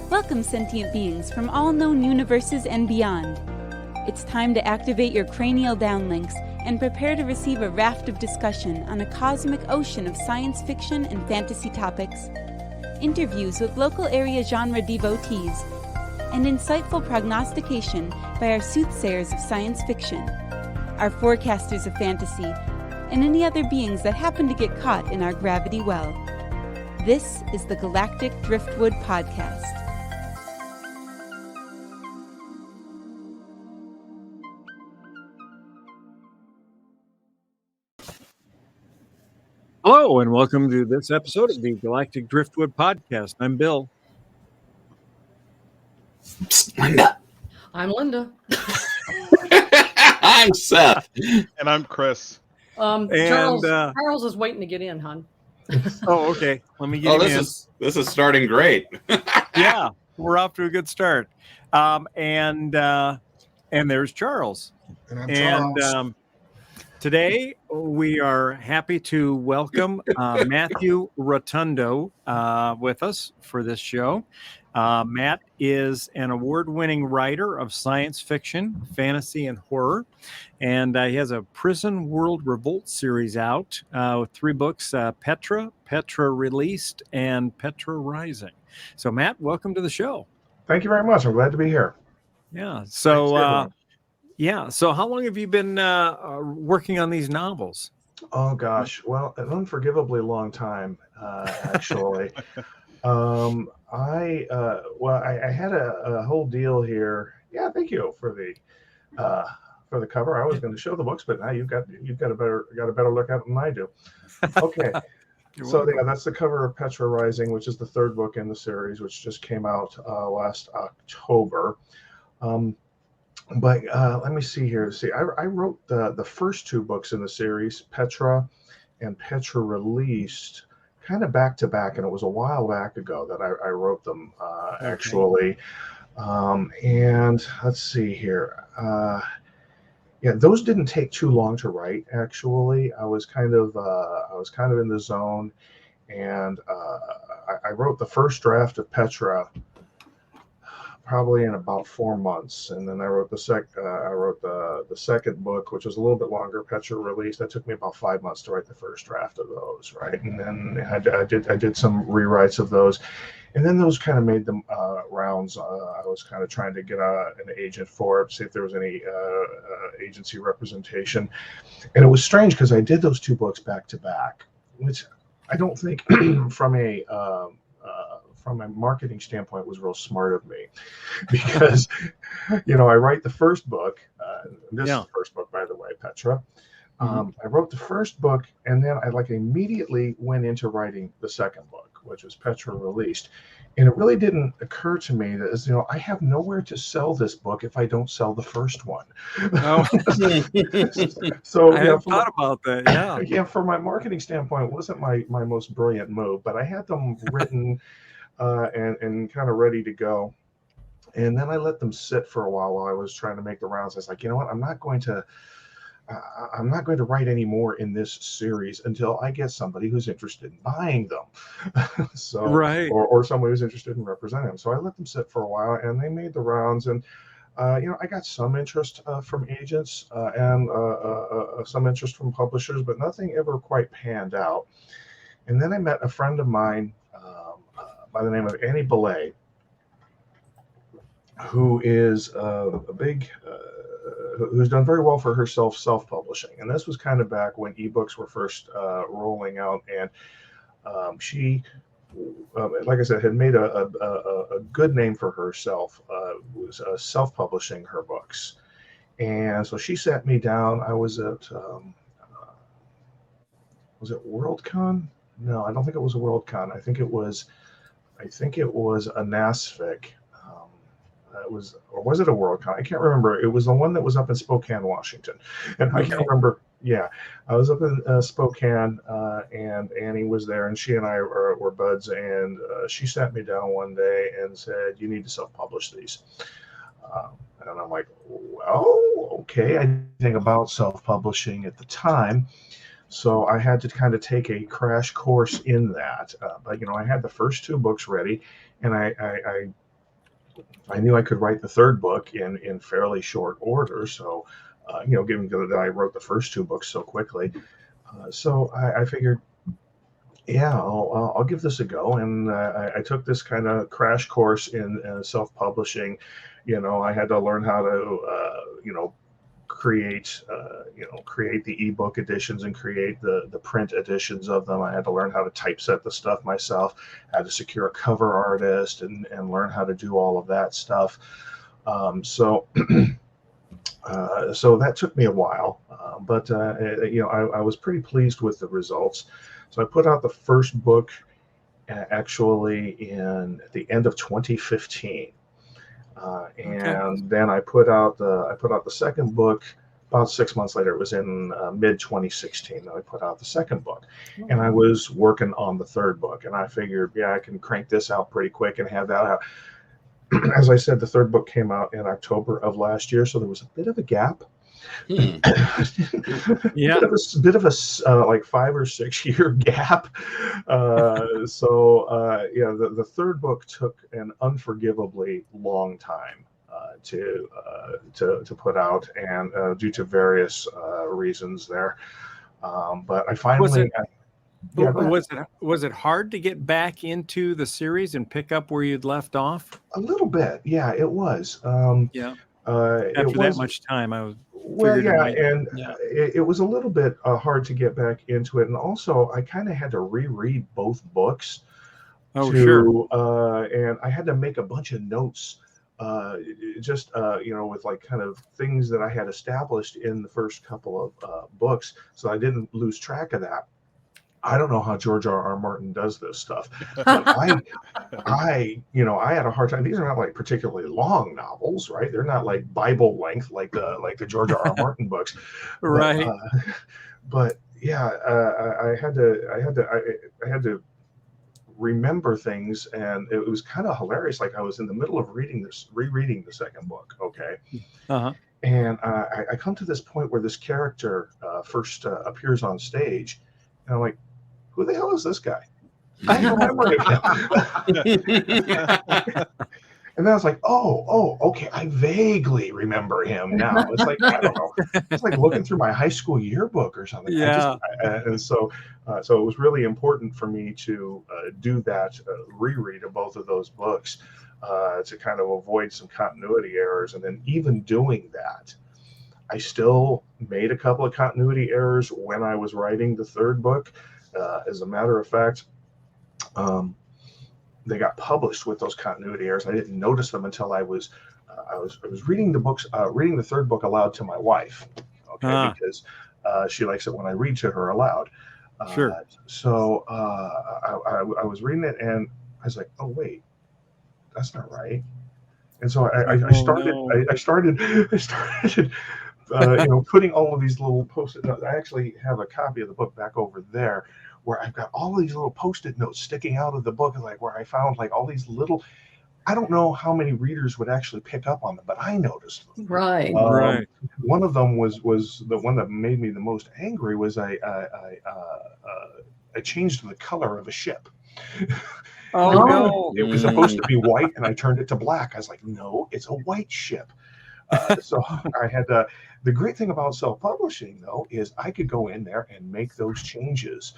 Welcome, sentient beings from all known universes and beyond. It's time to activate your cranial downlinks and prepare to receive a raft of discussion on a cosmic ocean of science fiction and fantasy topics, interviews with local area genre devotees, and insightful prognostication by our soothsayers of science fiction, our forecasters of fantasy, and any other beings that happen to get caught in our gravity well. This is the Galactic Driftwood Podcast. Hello, and welcome to this episode of the Galactic Driftwood Podcast. I'm Bill. Linda. I'm Linda. I'm Seth. And I'm Chris. Charles is waiting to get in, hon. Oh, okay. Let me get him in. This is starting great. Yeah, we're off to a good start. And there's Charles. And I'm Charles. Today we are happy to welcome Matthew Rotundo with us for this show. Matt is an award-winning writer of science fiction, fantasy, and horror, and he has a Prison World Revolt series out with 3 books: Petra Released, and Petra Rising. So, Matt, welcome to the show. Thank you very much. I'm glad to be here. Yeah. So, So how long have you been working on these novels? Oh gosh, well, an unforgivably long time, actually. I had a whole deal here. Yeah, thank you for the cover. I was going to show the books, but now you've got a better look at it than I do. Okay. So yeah, that's the cover of Petra Rising, which is the 3rd book in the series, which just came out last October. But let me see here. I wrote the first 2 books in the series, Petra and Petra Released, kind of back to back, and it was a while back ago that I wrote them, actually. And let's see here. Yeah, those didn't take too long to write. Actually, I was kind of in the zone, and I wrote the first draft of Petra probably in about 4 months, and then I wrote the second book, which was a little bit longer, Petra Released. That took me about 5 months to write the first draft of those, right? And then I did some rewrites of those, and then those kind of made them rounds. I was kind of trying to get an agent for it, see if there was any agency representation, and it was strange because I did those 2 books back to back, which I don't think from a marketing standpoint was real smart of me, because I write the first book. This is the first book, by the way, Petra. I wrote the first book, and then I immediately went into writing the second book, which was Petra Released. And it really didn't occur to me that I have nowhere to sell this book if I don't sell the first one. Oh. So I have thought about that. Yeah. Yeah, from my marketing standpoint, it wasn't my most brilliant move, but I had them written and kind of ready to go. And then I let them sit for a while I was trying to make the rounds. I was like, you know what, I'm not going to write any more in this series until I get somebody who's interested in buying them. So, right. Or somebody who's interested in representing them. So I let them sit for a while, and they made the rounds, and I got some interest from agents and some interest from publishers, but nothing ever quite panned out. And then I met a friend of mine by the name of Annie Belay, who is who's done very well for herself self-publishing. And this was kind of back when ebooks were first rolling out, and she, like I said, had made a good name for herself, was self-publishing her books. And so she sat me down. I was at was it Worldcon? No, I don't think it was a Worldcon. I think it was a NASFIC. Or was it a Worldcon? I can't remember. It was the one that was up in Spokane, Washington. And I can't remember. Yeah, I was up in Spokane, and Annie was there, and she and I were buds, and she sat me down one day and said, "You need to self-publish these." And I'm like, "Well, okay." I didn't think about self-publishing at the time, so I had to kind of take a crash course in that. But I had the first two books ready, and I knew I could write the third book in fairly short order. So, given that I wrote the first two books so quickly, so I figured, yeah, I'll give this a go. And I took this kind of crash course in self-publishing. I had to learn how to, create the ebook editions and create the print editions of them. I had to learn how to typeset the stuff myself. I had to secure a cover artist and learn how to do all of that stuff. So that took me a while, but I was pretty pleased with the results. So I put out the first book actually at the end of 2015. And then I put out the second book about 6 months later. It was in mid 2016 that I put out the second book, and I was working on the third book. And I figured, yeah, I can crank this out pretty quick and have that out. As I said, the third book came out in October of last year, so there was a bit of a gap. Yeah, bit of a like 5 or 6 year gap. The third book took an unforgivably long time to put out, and due to various reasons there. But I finally. Was it hard to get back into the series and pick up where you'd left off? A little bit, yeah, it was. After that much time, I was. It was a little bit hard to get back into it, and also I kind of had to reread both books. And I had to make a bunch of notes, with like kind of things that I had established in the first couple of books, so I didn't lose track of that. I don't know how George R.R. Martin does this stuff. But I had a hard time. These are not like particularly long novels, right? They're not like Bible length like the George R.R. Martin books, right? But I had to remember things, and it was kind of hilarious. Like I was in the middle of rereading the second book. Okay. And I come to this point where this character first appears on stage, and I'm like, who the hell is this guy? I don't remember him. And then I was like, oh, okay, I vaguely remember him now. It's like, I don't know. It's like looking through my high school yearbook or something. Yeah. So it was really important for me to do that reread of both of those books to kind of avoid some continuity errors. And then even doing that, I still made a couple of continuity errors when I was writing the third book. As a matter of fact, they got published with those continuity errors. I didn't notice them until I was reading the third book aloud to my wife. Okay, because she likes it when I read to her aloud. Sure. So I was reading it, and I was like, oh wait, that's not right. And so I started putting all of these little post-it notes. I actually have a copy of the book back over there, where I've got all of these little post-it notes sticking out of the book, like where I found like all these little. I don't know how many readers would actually pick up on them, but I noticed them. Right. Right. One of them was the one that made me the most angry. Was I changed the color of a ship. Oh no! It was supposed to be white, and I turned it to black. I was like, no, it's a white ship. So I had to. The great thing about self-publishing, though, is I could go in there and make those changes.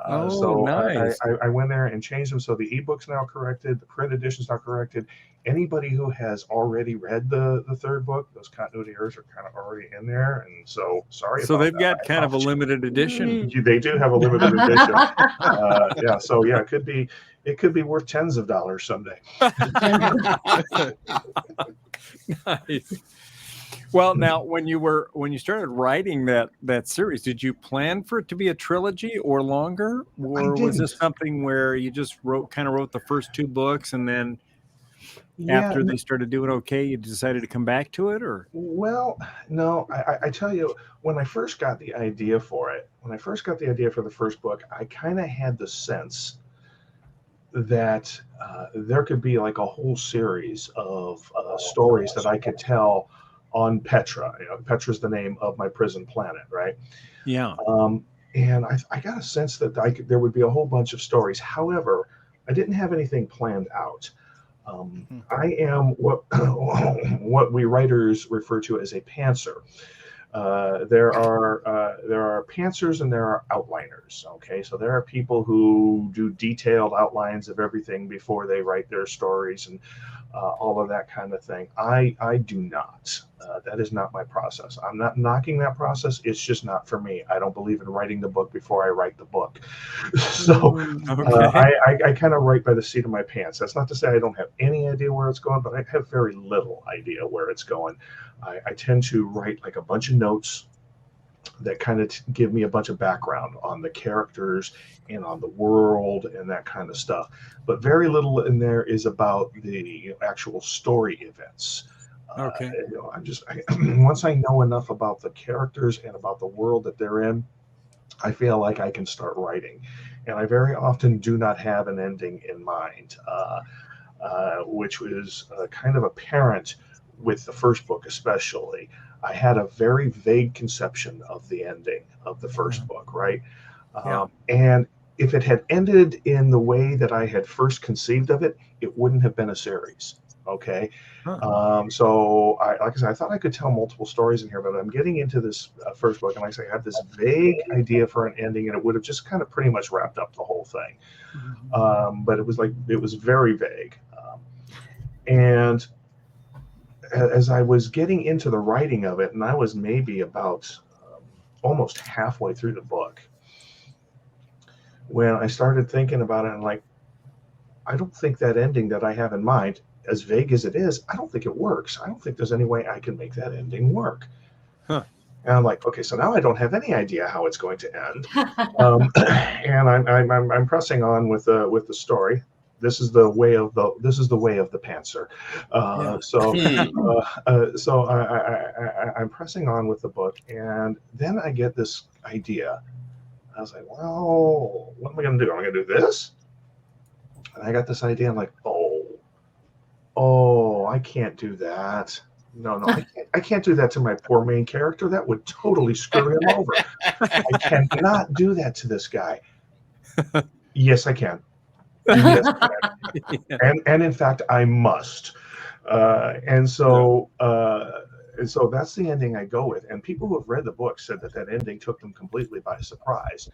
Nice. I went there and changed them. So the ebook's now corrected. The print edition's now corrected. Anybody who has already read the third book, those continuity errors are kind of already in there. And so, sorry. So they've got kind of a limited edition. They do have a limited edition. So it could be worth tens of dollars someday. Nice. Well, now when you started writing that series, did you plan for it to be a trilogy or longer, or was this something where you just wrote the first two books and then after they started doing okay, you decided to come back to it, or? Well, no, I tell you, when I first got the idea for it, when I first got the idea for the first book, I kind of had the sense that there could be like a whole series of stories that I could tell on Petra. Petra's the name of my prison planet, right? Yeah. And I got a sense that there would be a whole bunch of stories. However, I didn't have anything planned out. I am what we writers refer to as a pantser. There are pantsers and there are outliners. Okay, so there are people who do detailed outlines of everything before they write their stories and all of that kind of thing. I do not. That is not my process. I'm not knocking that process. It's just not for me. I don't believe in writing the book before I write the book. So I kind of write by the seat of my pants. That's not to say I don't have any idea where it's going, but I have very little idea where it's going. I tend to write like a bunch of notes that kind of give me a bunch of background on the characters and on the world and that kind of stuff. But very little in there is about the actual story events. Okay. Once I know enough about the characters and about the world that they're in, I feel like I can start writing. And I very often do not have an ending in mind, which was kind of apparent with the first book especially. I had a very vague conception of the ending of the first book, right? And if it had ended in the way that I had first conceived of it, it wouldn't have been a series. Okay. So like I said, I thought I could tell multiple stories in here, but I'm getting into this first book, and like I say, I had this vague idea for an ending, and it would have just kind of pretty much wrapped up the whole thing. But it was very vague. And as I was getting into the writing of it, and I was maybe about almost halfway through the book, when I started thinking about it, and like, I don't think that ending that I have in mind, as vague as it is, I don't think it works. I don't think there's any way I can make that ending work. And I'm like, okay, so now I don't have any idea how it's going to end. And I'm pressing on with the story. This is the way of the pantser. So I'm pressing on with the book, and then I get this idea. I was like, well, what am I going to do? Am I going to do this? And I got this idea. I'm like, oh, I can't do that. No, I can't do that to my poor main character. That would totally screw him over. I cannot do that to this guy. Yes, I can. Yes, I can. And in fact, I must. And so that's the ending I go with. And people who have read the book said that ending took them completely by surprise.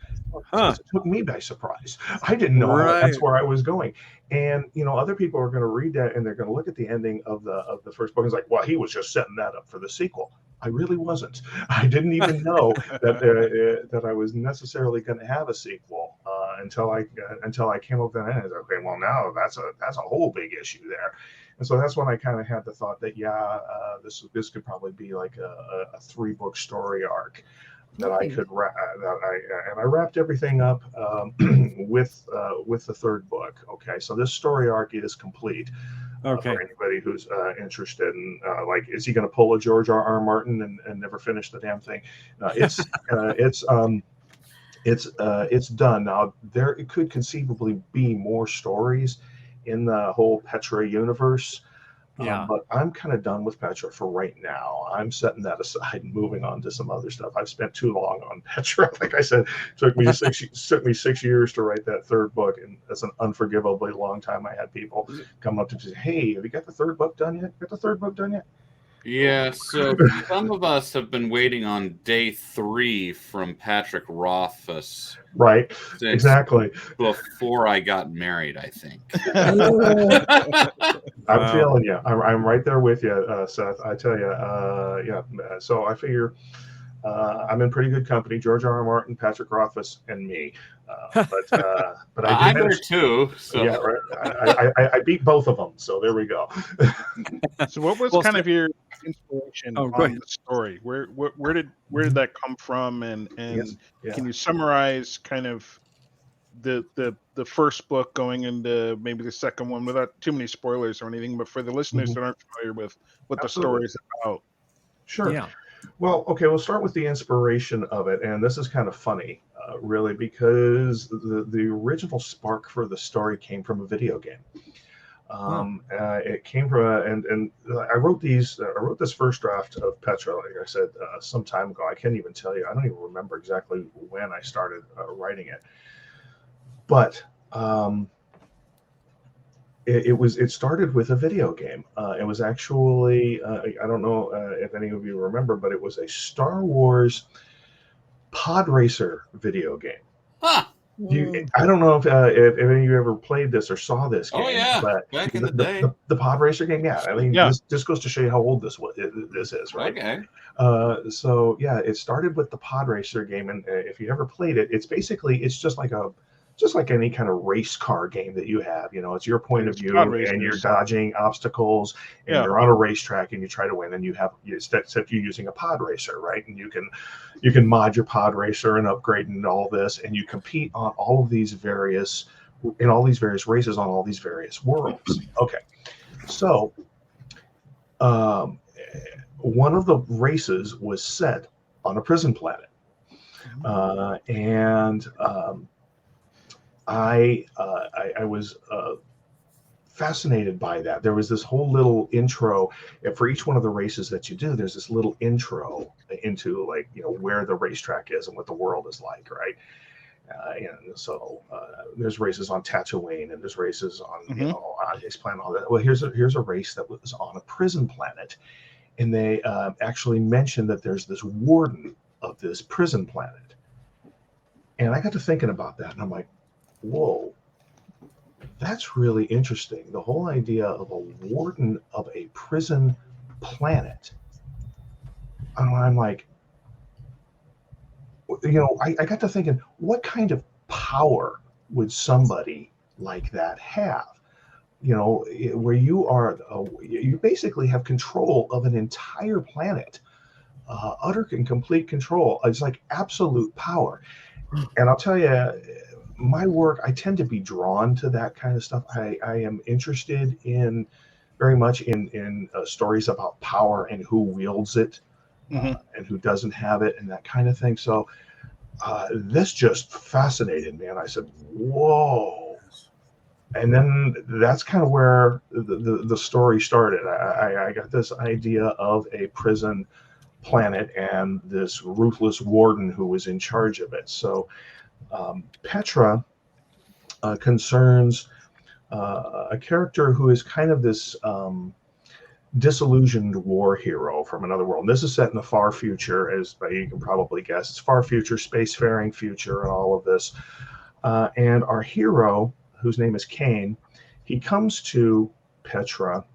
It took me by surprise. I didn't know that's where I was going. And other people are going to read that, and they're going to look at the ending of the first book and it's like, well, he was just setting that up for the sequel. I really wasn't. I didn't even know that I was necessarily going to have a sequel until I came up with that end. I was like, okay, well, now that's a whole big issue there. And so that's when I kind of had the thought that this could probably be like a 3-book story arc that I could and I wrapped everything up with the 3rd book. Okay, so this story arc is complete. For anybody who's interested in is he going to pull a George R.R. Martin and never finish the damn thing? It's done now. It could conceivably be more stories in the whole Petra universe. But I'm kind of done with Petra for right now. I'm setting that aside and moving on to some other stuff. I've spent too long on Petra. Like I said, it took me 6 years to write that 3rd book, and that's an unforgivably long time. I had people come up to me and say, "Hey, have you got the 3rd book done yet? Got the 3rd book done yet?" Yeah, so some of us have been waiting on day 3 from Patrick Rothfuss. Right, exactly. Before I got married, I think. I'm feeling you. I'm right there with you, Seth. I tell you, So I figure I'm in pretty good company: George R.R. Martin, Patrick Rothfuss, and me. But I'm there too. So. Yeah, right. I beat both of them. So there we go. So what was kind of your inspiration on the story? Where did that come from? And can you summarize kind of the first book going into maybe the second one without too many spoilers or anything, but for the listeners that aren't familiar with what the story is about. Sure. Yeah. Well, okay, we'll start with the inspiration of it, and this is kind of funny, really, because the original spark for the story came from a video game. It came from and I wrote these. I wrote this first draft of Petra, like I said, some time ago. I can't even tell you. I don't even remember exactly when I started writing it, but it started with a video game. It was actually I don't know if any of you remember, but it was a Star Wars pod racer video game. Huh. I don't know if any of you ever played this or saw this game. Oh yeah, but back in the day. The pod racer game. Yeah, I mean, this goes to show you how old this is, right? Okay. So yeah, it started with the pod racer game, and if you ever played it, it's just like any kind of race car game that you have. You know, it's your point of view, and you're dodging obstacles, and you're on a racetrack, and you try to win, and except you're using a pod racer, right? And you can mod your pod racer and upgrade and all this, and you compete on all of these various races on all these various worlds. Okay, so one of the races was set on a prison planet, and I was fascinated by that. There was this whole little intro for each one of the races that you do. There's this little intro into, like, you know, where the racetrack is and what the world is like, right? And so there's races on Tatooine, and there's races on you know, on his planet, all that. Well, here's a race that was on a prison planet, and they actually mentioned that there's this warden of this prison planet, and I got to thinking about that, and I'm like, whoa, that's really interesting. The whole idea of a warden of a prison planet. And I'm like, you know, I got to thinking, what kind of power would somebody like that have? You know, where you are, you basically have control of an entire planet, utter and complete control. It's like absolute power. And I'll tell you, my work, I tend to be drawn to that kind of stuff. I am interested in very much in stories about power and who wields it and who doesn't have it and that kind of thing. So this just fascinated me, and I said, whoa. And then that's kind of where the story started. I got this idea of a prison planet and this ruthless warden who was in charge of it. So Petra concerns a character who is kind of this disillusioned war hero from another world. And this is set in the far future, as you can probably guess. It's far future, spacefaring future, and all of this. And our hero, whose name is Kane, he comes to Petra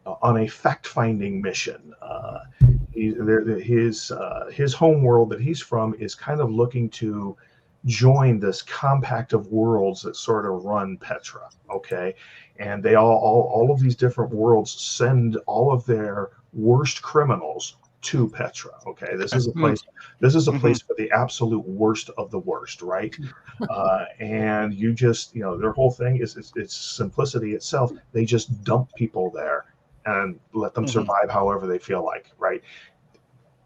on a fact-finding mission. His home world that he's from is kind of looking to join this compact of worlds that sort of run Petra. Okay, and they all of these different worlds send all of their worst criminals to Petra. Okay, this is a place. This is a place for the absolute worst of the worst, right? And you just, you know, their whole thing is it's simplicity itself. They just dump people there and let them survive however they feel like, right?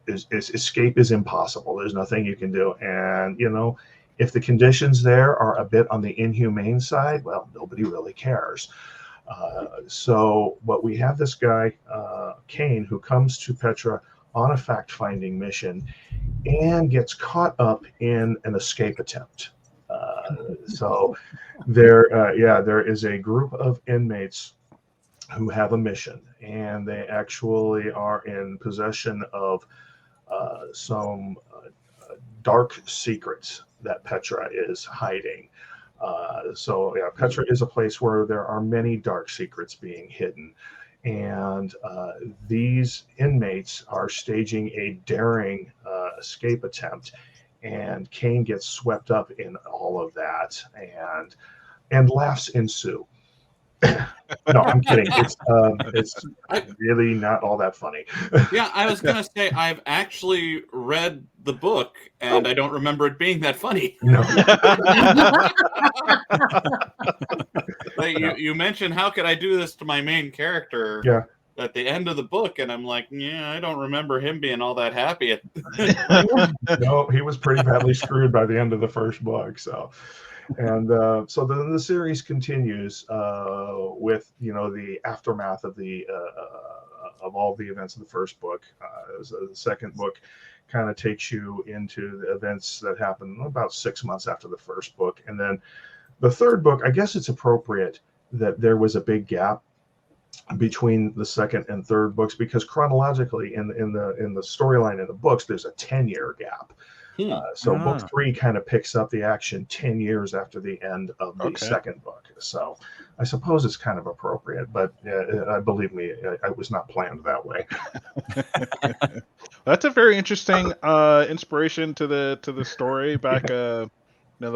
Escape is impossible. There's nothing you can do. And, you know, if the conditions there are a bit on the inhumane side, well, nobody really cares. But we have this guy, Kane, who comes to Petra on a fact-finding mission and gets caught up in an escape attempt. So there is a group of inmates who have a mission, and they actually are in possession of some dark secrets that Petra is hiding. Petra is a place where there are many dark secrets being hidden, and these inmates are staging a daring escape attempt, and Kane gets swept up in all of that, and laughs ensue. No, I'm kidding. It's really not all that funny. Yeah, I was gonna say I've actually read the book, and I don't remember it being that funny. No. Like, you mentioned, how could I do this to my main character? Yeah. At the end of the book, and I'm like, yeah, I don't remember him being all that happy. No, he was pretty badly screwed by the end of the first book. So, and so then the series continues with the aftermath of of all the events of the first book. So the second book kind of takes you into the events that happened about 6 months after the first book, and then the third book. I guess it's appropriate that there was a big gap between the second and third books, because chronologically in the storyline in the books there's a 10-year gap. So book 3 kind of picks up the action 10 years after the end of the second book. So I suppose it's kind of appropriate, but believe me, I was not planned that way. That's a very interesting inspiration to the story. Back the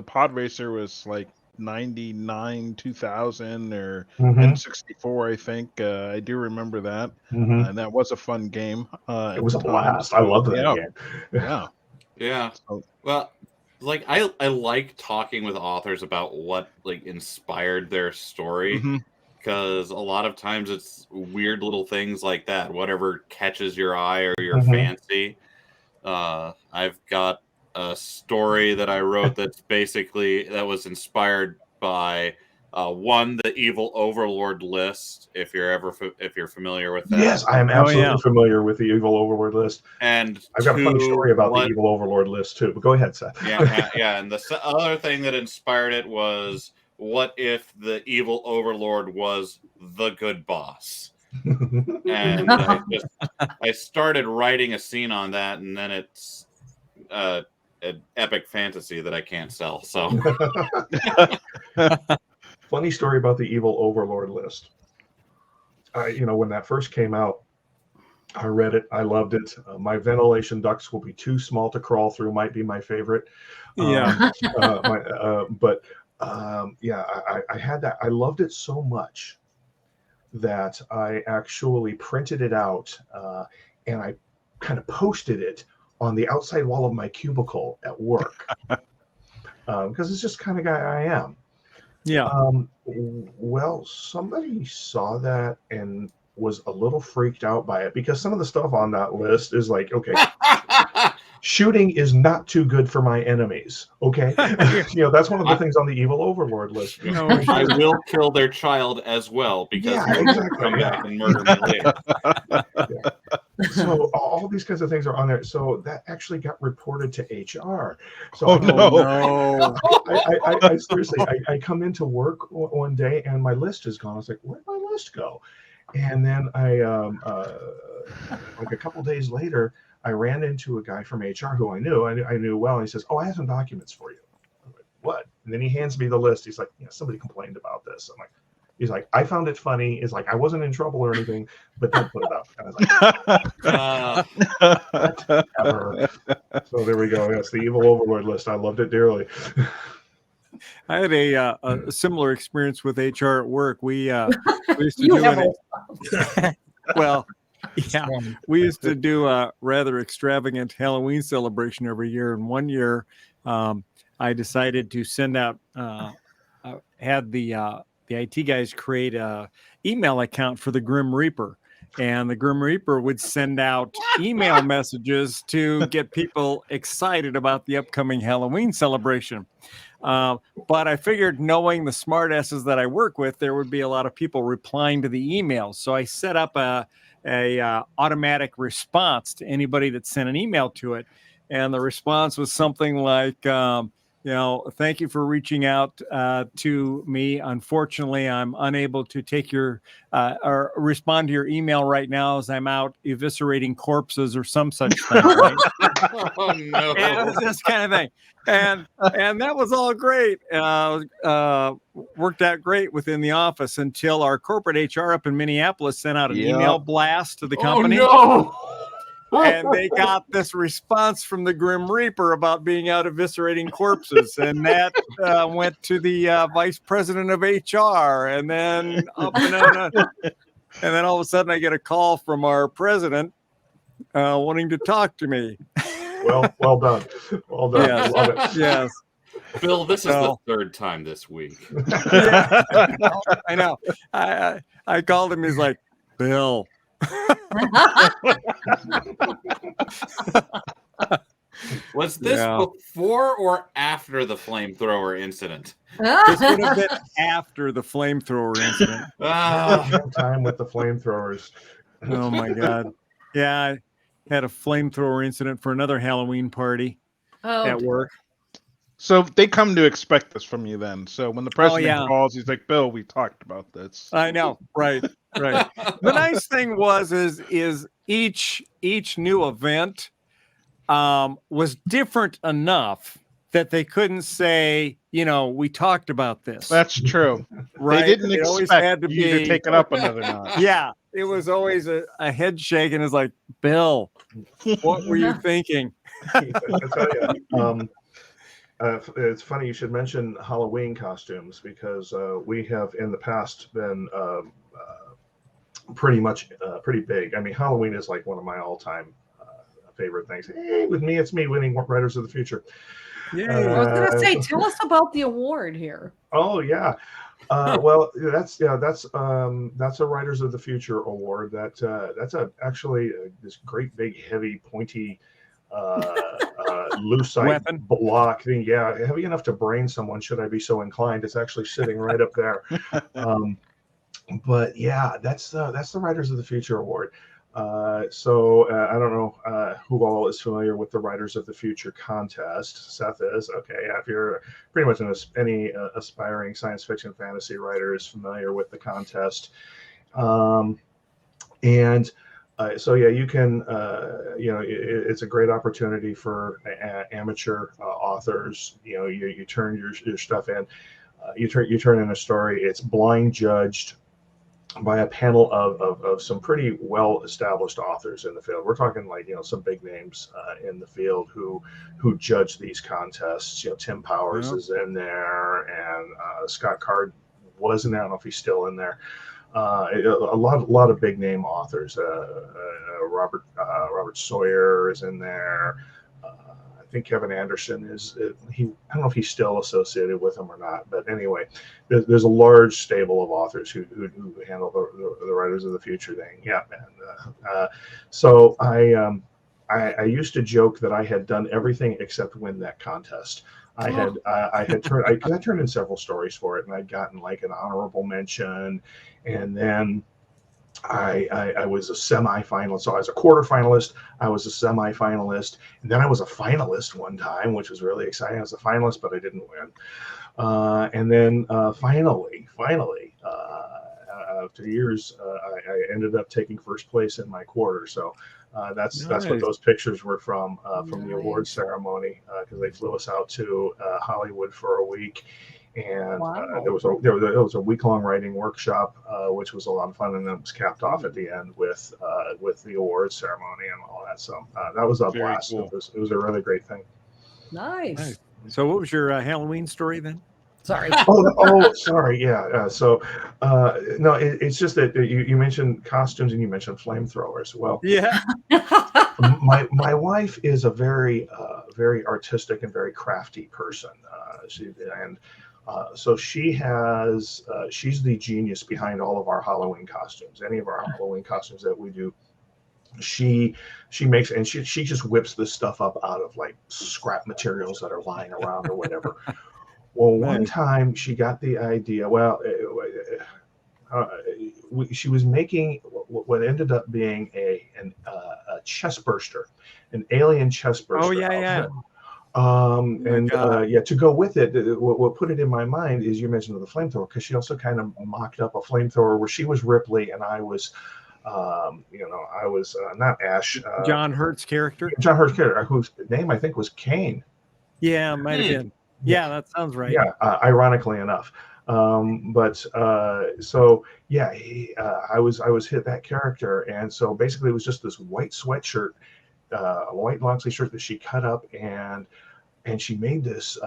Pod Racer was like 99, 2000, or N64, I think. I do remember that. And that was a fun game. It was a blast. I loved that game. Yeah. Well, like I like talking with authors about what like inspired their story, because a lot of times it's weird little things like that, whatever catches your eye or your fancy. I've got a story that I wrote that was inspired by the Evil Overlord list. If you're familiar with that. Yes, I am absolutely familiar with the Evil Overlord list. And I've got a funny story about the Evil Overlord list too. But go ahead, Seth. Yeah. And the other thing that inspired it was, what if the Evil Overlord was the good boss? And I started writing a scene on that, and then it's an epic fantasy that I can't sell. So, funny story about the Evil Overlord list. When that first came out, I read it. I loved it. My ventilation ducts will be too small to crawl through might be my favorite. I had that. I loved it so much that I actually printed it out and I kind of posted it on the outside wall of my cubicle at work, because it's just the kind of guy I am. Yeah. Well, somebody saw that and was a little freaked out by it, because some of the stuff on that list is like, okay, shooting is not too good for my enemies. Okay. That's one of the things on the Evil Overlord list. I will kill their child as well, because they'll come back and murder me later. So all these kinds of things are on there. So that actually got reported to HR. So I seriously, I come into work one day and my list is gone. I was like, where'd my list go? And then I, like a couple days later, I ran into a guy from HR who I knew well. And he says, "Oh, I have some documents for you." I'm like, "What?" And then he hands me the list. He's like, "Yeah, somebody complained about this." I'm like, he's like, "I found it funny." He's like, "I wasn't in trouble or anything, but don't put it up." And I was like, whatever. So there we go. Yes, the Evil Overlord list. I loved it dearly. I had a similar experience with HR at work. We used to we used to do a rather extravagant Halloween celebration every year. And one year, I decided to send out, had the IT guys create a email account for the Grim Reaper. And the Grim Reaper would send out email messages to get people excited about the upcoming Halloween celebration. But I figured, knowing the smart asses that I work with, there would be a lot of people replying to the emails. So I set up a automatic response to anybody that sent an email to it. And the response was something like, "Thank you for reaching out to me. Unfortunately, I'm unable to take your or respond to your email right now, as I'm out eviscerating corpses," or some such thing. Right? Oh no! And it was this kind of thing, and that was all great. Worked out great within the office until our corporate HR up in Minneapolis sent out an email blast to the company. Oh no! and they got this response from the Grim Reaper about being out eviscerating corpses, and that went to the vice president of HR, and then up and on, and then all of a sudden I get a call from our president wanting to talk to me. Well done. Well done. Yes. Love it. Yes. Bill, this is the third time this week. Yeah, I know. I called him. He's like, Bill. Was this before or after the flamethrower incident? This would have been after the flamethrower incident. Time with the flamethrowers. Oh my God. Yeah, I had a flamethrower incident for another Halloween party at work. So they come to expect this from you then. So when the president calls, he's like, Bill, we talked about this. I know. Right. The nice thing is each new event was different enough that they couldn't say, we talked about this. That's true. Right? They didn't expect you to take it up another notch. Yeah. It was always a head shake, and it's like, Bill, what were you thinking? I tell you, it's funny you should mention Halloween costumes, because we have in the past been pretty big. I mean, Halloween is like one of my all-time favorite things. Hey, with me, it's me winning Writers of the Future. Yeah, I was going to say, tell us about the award here. Oh yeah. Well, that's a Writers of the Future award. That's actually this great big heavy pointy lucite block thing. Yeah, heavy enough to brain someone should I be so inclined. It's actually sitting right up there. But yeah, that's the Writers of the Future award. So I don't know who all is familiar with the Writers of the Future contest. Seth is. Okay, yeah, if you're pretty much any aspiring science fiction fantasy writer is familiar with the contest. So yeah, you can it's a great opportunity for amateur authors. You turn your stuff in, you turn in a story. It's blind judged by a panel of some pretty well-established authors in the field. We're talking like some big names in the field who judge these contests. Tim Powers is in there, and Scott Card was in there. I don't know if he's still in there. A lot of big name authors. Robert Sawyer is in there. I think Kevin Anderson is. I don't know if he's still associated with them or not. But anyway, there's a large stable of authors who handle the Writers of the Future thing. Yeah, and so I used to joke that I had done everything except win that contest. I turned in several stories for it, and I'd gotten like an honorable mention, and then I was a semi-finalist. So I was a quarterfinalist, I was a semi-finalist, and then I was a finalist one time, which was really exciting. I was a finalist, but I didn't win. And then finally, after years, I ended up taking first place in my quarter. So that's what those pictures were from the award ceremony, because they flew us out to Hollywood for a week. And there was a week-long writing workshop, which was a lot of fun, and then it was capped off at the end with the awards ceremony and all that. So that was a blast. Cool. It was a really great thing. Nice. So, what was your Halloween story then? Sorry. Sorry. Yeah. No, it's just that you mentioned costumes and you mentioned flamethrowers. Well, yeah. my wife is a very artistic and very crafty person. So she's the genius behind all of our Halloween costumes. Any of our Halloween costumes that we do, she makes, and she just whips this stuff up out of like scrap materials that are lying around or whatever. Well, one time she got the idea. She was making what ended up being a chest burster, an alien chest burster. Oh yeah. To go with it, what put it in my mind is you mentioned the flamethrower, because she also kind of mocked up a flamethrower where she was Ripley and I was, not Ash. John Hurt's character. John Hurt's character, whose name I think was Kane. Yeah, might have been. Yeah, that sounds right. Yeah, ironically enough. I was hit that character, and so basically it was just this white sweatshirt white long sleeve shirt that she cut up, and she made this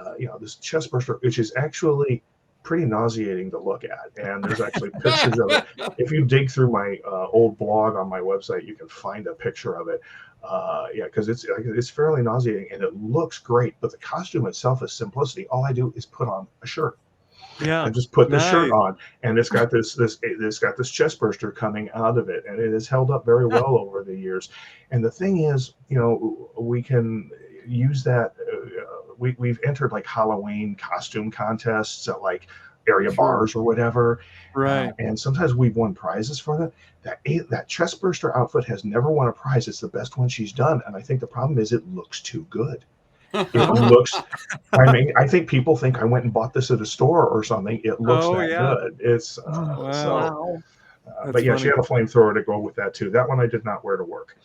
this chest burster, which is actually pretty nauseating to look at. And there's actually pictures of it. If you dig through my old blog on my website, you can find a picture of it. Because it's fairly nauseating, and it looks great. But the costume itself is simplicity. All I do is put on a shirt. Yeah, and just put the shirt on, and it's got this chest burster coming out of it, and it has held up very well over the years. And the thing is, we can use that. We've entered like Halloween costume contests at like area bars or whatever, right? And sometimes we've won prizes for that. That chest burster outfit has never won a prize. It's the best one she's done, and I think the problem is it looks too good. It looks. I mean, I think people think I went and bought this at a store or something. It looks good. It's wow. But yeah, funny. She had a flamethrower to go with that too. That one I did not wear to work.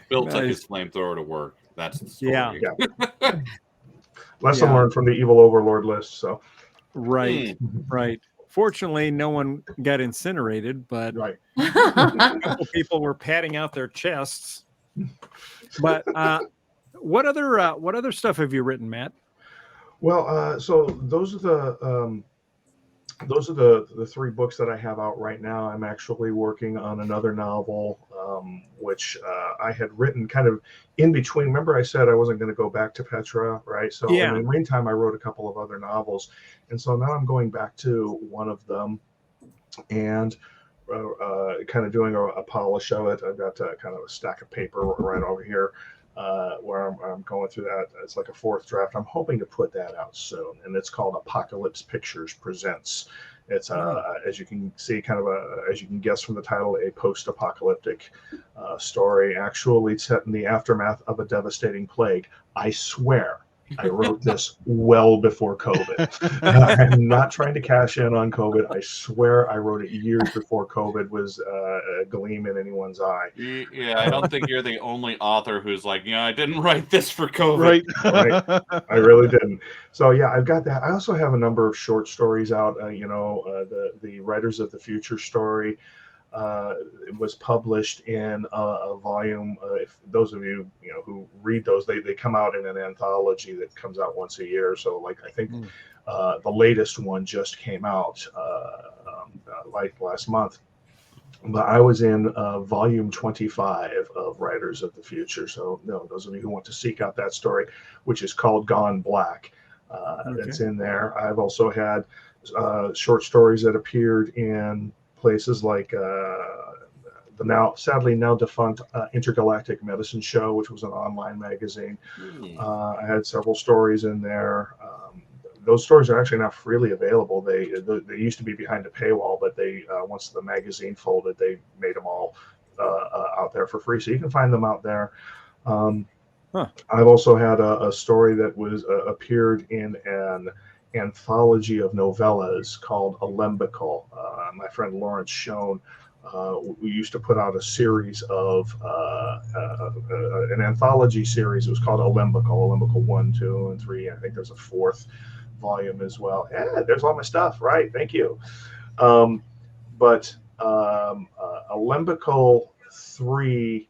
Bill took his flamethrower to work. That's the story. Yeah. Lesson learned from the evil overlord list. So, right. Fortunately, no one got incinerated, but a couple people were patting out their chests. But what other stuff have you written, Matt? Well, so those are the three books that I have out right now. I'm actually working on another novel, which I had written kind of in between. Remember, I said I wasn't going to go back to Petra, right? So in the meantime, I wrote a couple of other novels, and so now I'm going back to one of them, and kind of doing a polish of it. I've got kind of a stack of paper right over here where I'm going through that. It's like a fourth draft. I'm hoping to put that out soon, and it's called Apocalypse Pictures Presents. It's as you can see, kind of as you can guess from the title, a post-apocalyptic story, actually set in the aftermath of a devastating plague. I swear I wrote this well before COVID. I'm not trying to cash in on COVID. I swear I wrote it years before COVID was a gleam in anyone's eye. Yeah, I don't think you're the only author who's like, I didn't write this for COVID. Right. I really didn't. So yeah, I've got that. I also have a number of short stories out. The Writers of the Future story. It was published in a volume. If those of you who read those, they come out in an anthology that comes out once a year. So like I think the latest one just came out like last month. But I was in volume 25 of Writers of the Future. So those of you who want to seek out that story, which is called Gone Black, it's in there. I've also had short stories that appeared in places like the now sadly now defunct Intergalactic Medicine Show, which was an online magazine. I had several stories in there. Those stories are actually now freely available. They used to be behind a paywall, but they once the magazine folded, they made them all out there for free, so you can find them out there. I've also had a story that was appeared in an anthology of novellas called Alembical. My friend Lawrence Schoen, we used to put out a series of an anthology series. It was called Alembical 1, 2, and 3. I think there's a fourth volume as well. Yeah, there's all my stuff. Right, thank you. But Alembical 3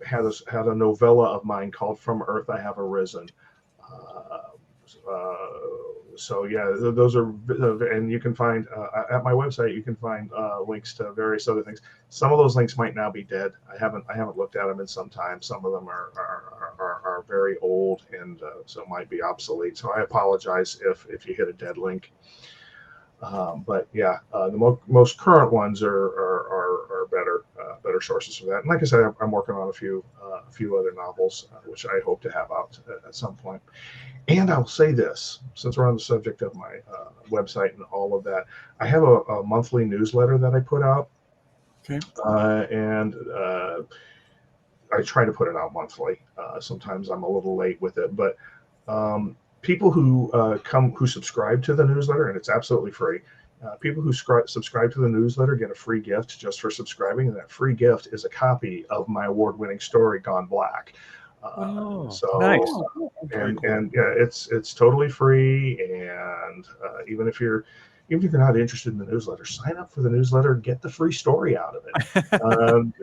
had a novella of mine called From Earth I Have Arisen. So yeah, those are, and you can find at my website. You can find links to various other things. Some of those links might now be dead. I haven't looked at them in some time. Some of them are very old and so might be obsolete. So I apologize if you hit a dead link. But yeah, the most current ones are better sources for that. And like I said, I'm working on a few other novels, which I hope to have out at some point. And I'll say this, since we're on the subject of my website and all of that, I have a monthly newsletter that I put out. Okay. And I try to put it out monthly. Sometimes I'm a little late with it, but people who subscribe to the newsletter, and it's absolutely free. People who subscribe to the newsletter get a free gift just for subscribing, and that free gift is a copy of my award-winning story, Gone Black. So nice. And yeah, it's totally free, and even if you're even if you're not interested in the newsletter, sign up for the newsletter and get the free story out of it.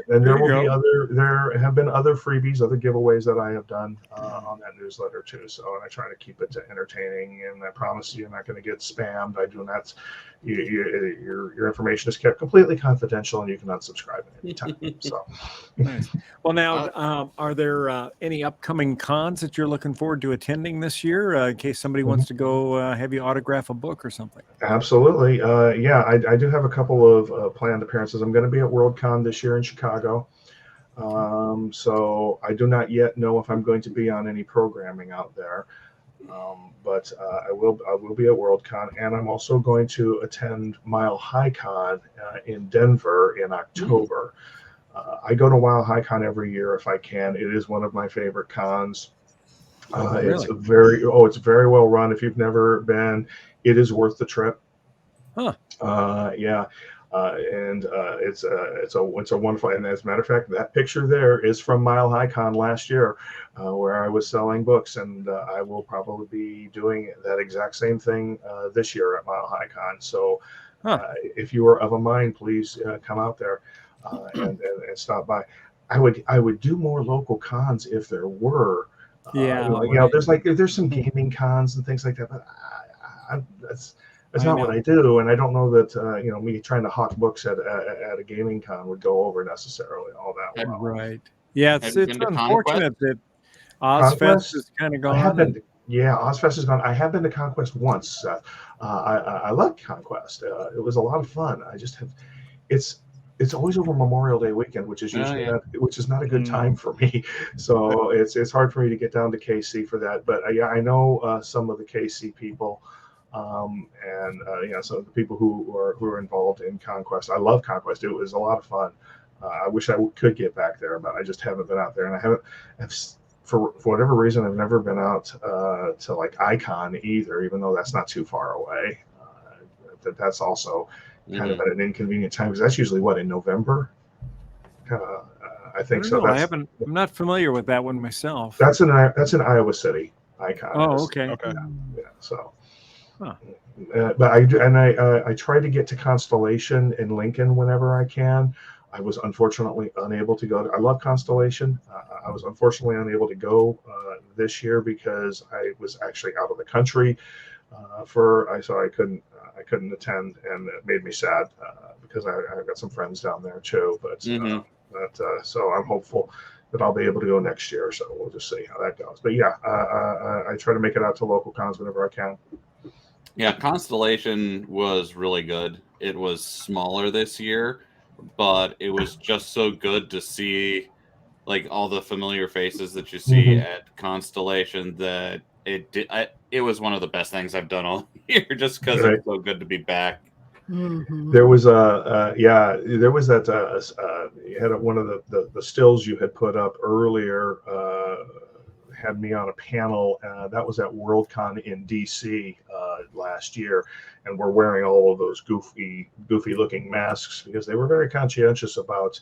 And there have been other freebies, other giveaways that I have done on that newsletter too. So, and I try to keep it entertaining, and I promise you're not going to get spammed. I do not. Your information is kept completely confidential, and you can unsubscribe at any time. So, nice. Well, now, are there any upcoming cons that you're looking forward to attending this year, in case somebody wants to go have you autograph a book or something? Absolutely. Yeah, I do have a couple of planned appearances. I'm going to be at WorldCon this year in Chicago. So I do not yet know if I'm going to be on any programming out there. But I will be at WorldCon, and I'm also going to attend Mile High Con in Denver in October. I go to Mile High Con every year if I can. It is one of my favorite cons. Really? It's very well run. If you've never been, it is worth the trip. Huh. Yeah. And it's a wonderful, and as a matter of fact, that picture there is from Mile High Con last year, where I was selling books, and I will probably be doing that exact same thing this year at Mile High Con. So if you are of a mind, please come out there and stop by. I would do more local cons if there were. There's some gaming cons and things like that, but that's not what I do, and I don't know that me trying to hawk books at a gaming con would go over necessarily all that well. Right. Yeah, it's unfortunate that Ozfest is kind of gone. Ozfest is gone. I have been to Conquest once, Seth. I loved Conquest. It was a lot of fun. I just have it's always over Memorial Day weekend, which is usually not a good time for me. So it's hard for me to get down to KC for that. But I know some of the KC people. So the people who are involved in Conquest. I love Conquest. It was a lot of fun. I wish I could get back there, but I just haven't been out there, and for whatever reason, I've never been out to like Icon either, even though that's not too far away. That's also kind of at an inconvenient time, because that's usually in November. I think so. I'm not familiar with that one myself. That's in Iowa City. Icon. Oh, okay. Yeah. So. But I try to get to Constellation in Lincoln whenever I can. I was unfortunately unable to go. I love Constellation. I was unfortunately unable to go this year because I was actually out of the country so I couldn't attend, and it made me sad because I've got some friends down there too. But so I'm hopeful that I'll be able to go next year. So we'll just see how that goes. But yeah, I try to make it out to local cons whenever I can. Yeah, Constellation was really good. It was smaller this year, but it was just so good to see like all the familiar faces that you see at Constellation that it was one of the best things I've done all year, just because it's so good to be back. There was that you had one of the stills you had put up earlier had me on a panel that was at WorldCon in DC last year, and we're wearing all of those goofy looking masks because they were very conscientious about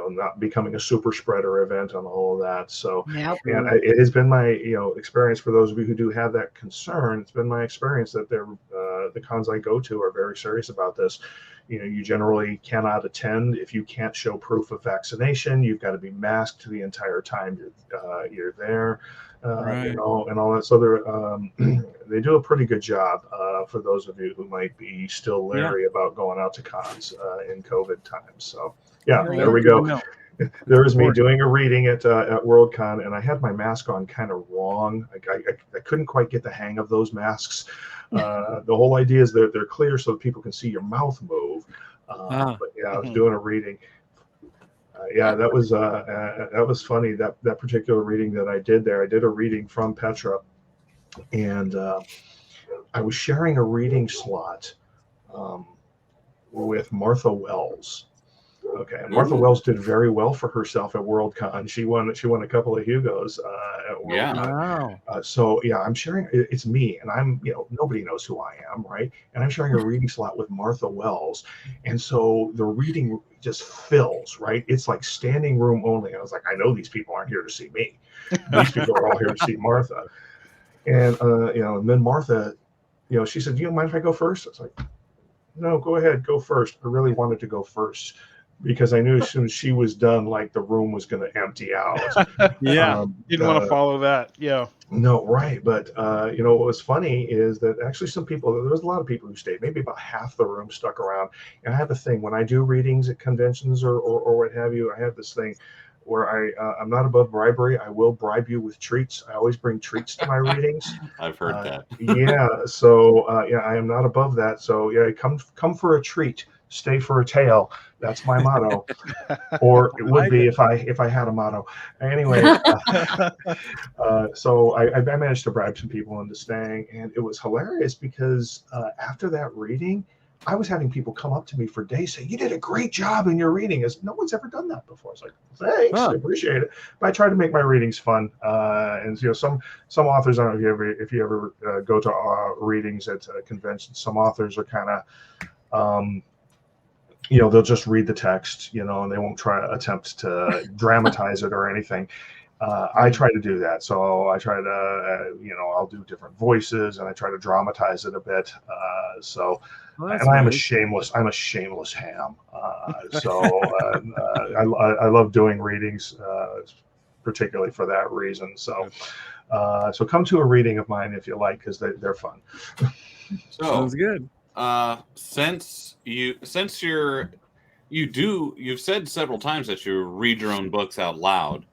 not becoming a super spreader event and all of that. So, and it has been my experience, for those of you who do have that concern, it's been my experience that the cons I go to are very serious about this. You generally cannot attend if you can't show proof of vaccination. You've got to be masked the entire time you're there, and all that. So they do a pretty good job for those of you who might be still leery about going out to cons in COVID times. So there we go. There was me doing a reading at WorldCon, and I had my mask on kind of wrong. I couldn't quite get the hang of those masks. The whole idea is that they're clear so that people can see your mouth move. But yeah, I was doing a reading. That was funny. That particular reading that I did there, I did a reading from Petra, and I was sharing a reading slot with Martha Wells. Okay, and Martha Wells did very well for herself at WorldCon. She won a couple of Hugos at WorldCon. So I'm sharing. It's me, and I'm nobody knows who I am, right? And I'm sharing a reading slot with Martha Wells, and so the reading just fills, right? It's like standing room only. I was like, I know these people aren't here to see me. These people are all here to see Martha, and and then Martha she said, "Do you mind if I go first?" I was like, "No, go ahead, go first." I really wanted to go first because I knew as soon as she was done, like the room was going to empty out. Yeah. Didn't want to follow that. Yeah. No, right. But, what was funny is that actually there was a lot of people who stayed, maybe about half the room stuck around. And I have a thing when I do readings at conventions or what have you, I have this thing where I'm not above bribery. I will bribe you with treats. I always bring treats to my readings. I've heard that. Yeah. So, I am not above that. So yeah, come for a treat, stay for a tale. That's my motto. Or it would be if I had a motto. Anyway, so I managed to bribe some people into staying, and it was hilarious because after that reading, I was having people come up to me for days saying, "You did a great job in your reading." As no one's ever done that before. It's like, thanks, I appreciate it. But I try to make my readings fun, and some authors, I don't know if you ever go to readings at conventions. Some authors are kind of they'll just read the text, and they won't attempt to dramatize it or anything. I try to do that. So I try to, I'll do different voices and I try to dramatize it a bit. And I'm a shameless ham. I love doing readings, particularly for that reason. So come to a reading of mine if you like, because they're fun. Sounds good. Since you've said several times that you read your own books out loud,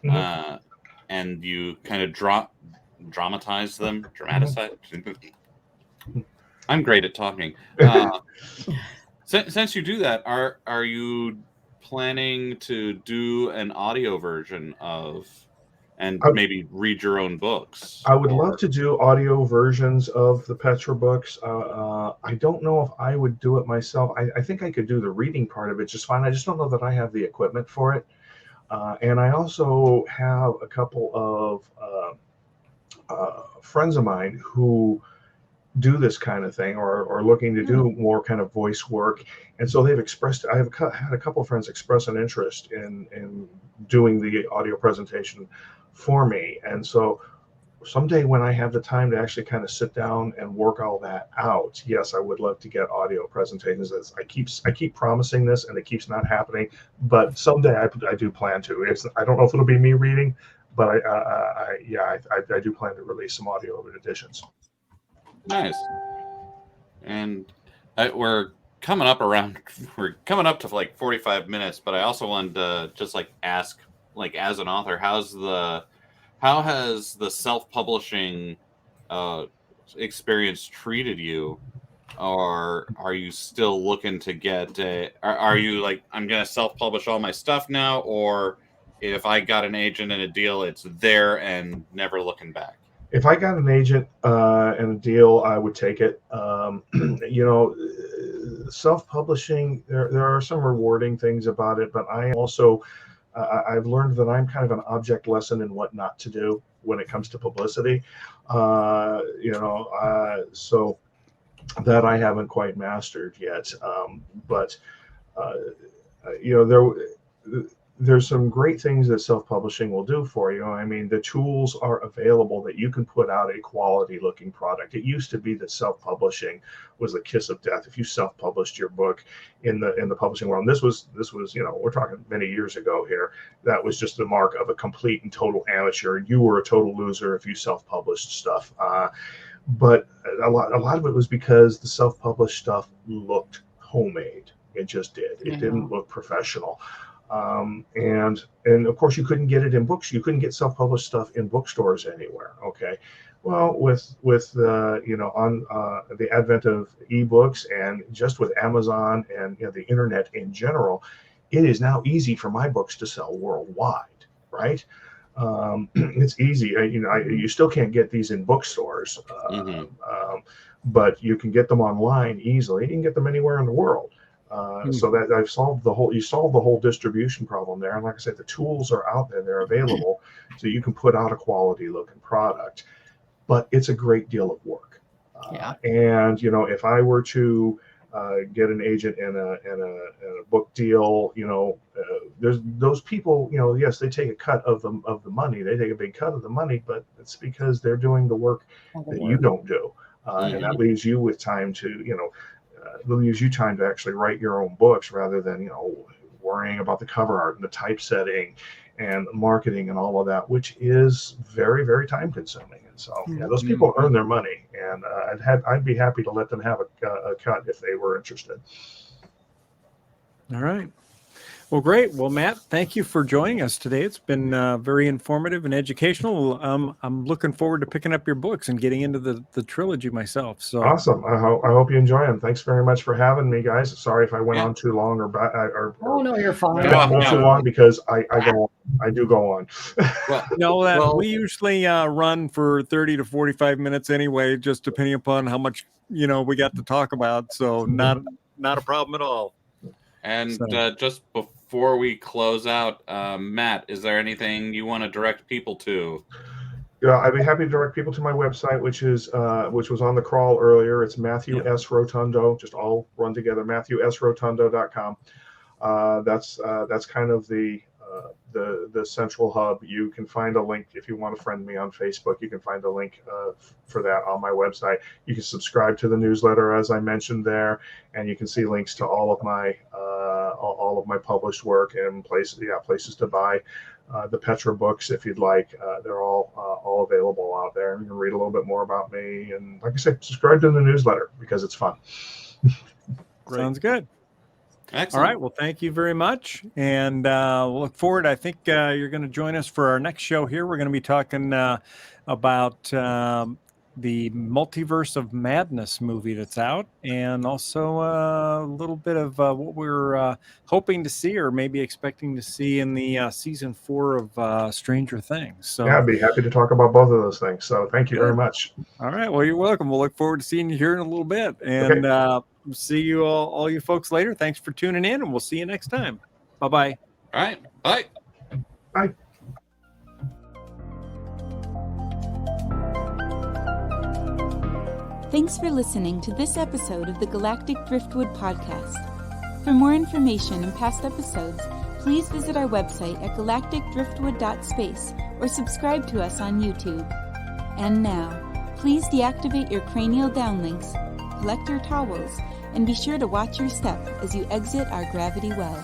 and you kind of dramatize them. I'm great at talking. Since you do that, are you planning to do an audio version of? And maybe read your own books. I would love to do audio versions of the Petra books. I don't know if I would do it myself. I think I could do the reading part of it just fine. I just don't know that I have the equipment for it. And I also have a couple of friends of mine who do this kind of thing or are looking to do more kind of voice work. And so they've expressed, I have had a couple of friends express an interest in doing the audio presentation for me. And so someday when I have the time to actually kind of sit down and work all that out, yes, I would love to get audio presentations. I keep promising this and it keeps not happening, but someday I do plan to. I don't know if it'll be me reading, but I do plan to release some audio editions. Nice. And we're coming up to like 45 minutes, but I also wanted to just ask, as an author, how has the self-publishing experience treated you? Or are you still looking to get are you like, I'm gonna self-publish all my stuff now, or if I got an agent and a deal, it's there and never looking back? If I got an agent and a deal, I would take it. Self-publishing, there are some rewarding things about it, but I also I've learned that I'm kind of an object lesson in what not to do when it comes to publicity. So that I haven't quite mastered yet. There's some great things that self-publishing will do for you. I mean, the tools are available that you can put out a quality looking product. It used to be that self-publishing was the kiss of death. If you self-published your book in the publishing world, and this was, we're talking many years ago here, that was just the mark of a complete and total amateur. You were a total loser if you self-published stuff. But a lot of it was because the self-published stuff looked homemade. It just did. It didn't look professional. And of course you couldn't get it in books. You couldn't get self-published stuff in bookstores anywhere. Okay. Well, with on the advent of ebooks and just with Amazon and the internet in general, it is now easy for my books to sell worldwide, right? It's easy. You still can't get these in bookstores, but you can get them online easily. You can get them anywhere in the world. So that you solve the whole distribution problem there. And like I said, the tools are out there, they're available, so you can put out a quality looking product, but it's a great deal of work. And if I were to get an agent and a book deal, there's those people, yes, they take a cut of the money. They take a big cut of the money, but it's because they're doing the work that you don't do. and that leaves you with time to, leaves you time to actually write your own books rather than, worrying about the cover art and the typesetting and marketing and all of that, which is very, very time consuming. And so, those people earn their money, and I'd be happy to let them have a cut if they were interested. All right. Well, great. Well, Matt, thank you for joining us today. It's been very informative and educational. I'm looking forward to picking up your books and getting into the trilogy myself. So awesome. I hope you enjoy them. Thanks very much for having me, guys. Sorry if I went on too long or oh no, you're fine. Too long, because I do go on. We usually run for 30 to 45 minutes anyway, just depending upon how much we got to talk about. So not a problem at all. And just before we close out, Matt, is there anything you want to direct people to? Yeah, I'd be happy to direct people to my website, which was on the crawl earlier. It's Matthew S. Rotundo, just all run together, MatthewSRotundo.com. That's kind of the central hub. You can find a link if you want to friend me on Facebook. You can find a link for that on my website. You can subscribe to the newsletter, as I mentioned there, and you can see links to all of my published work and places to buy the Petra books if you'd like. They're all available out there. You can read a little bit more about me, and like I said, subscribe to the newsletter because it's fun. Sounds good. Excellent. All right. Well, thank you very much. And we'll look forward. I think you're going to join us for our next show here. We're going to be talking about the Multiverse of Madness movie that's out, and also a little bit of what we're hoping to see or maybe expecting to see in the season 4 of Stranger Things. So I'd be happy to talk about both of those things. So thank you very much. All right. Well, you're welcome. We'll look forward to seeing you here in a little bit. And see you all you folks later. Thanks for tuning in, and we'll see you next time. Bye-bye. All right. Bye. Bye. Thanks for listening to this episode of the Galactic Driftwood podcast. For more information and past episodes, please visit our website at galacticdriftwood.space or subscribe to us on YouTube. And now, please deactivate your cranial downlinks, collect your towels, and be sure to watch your step as you exit our gravity well.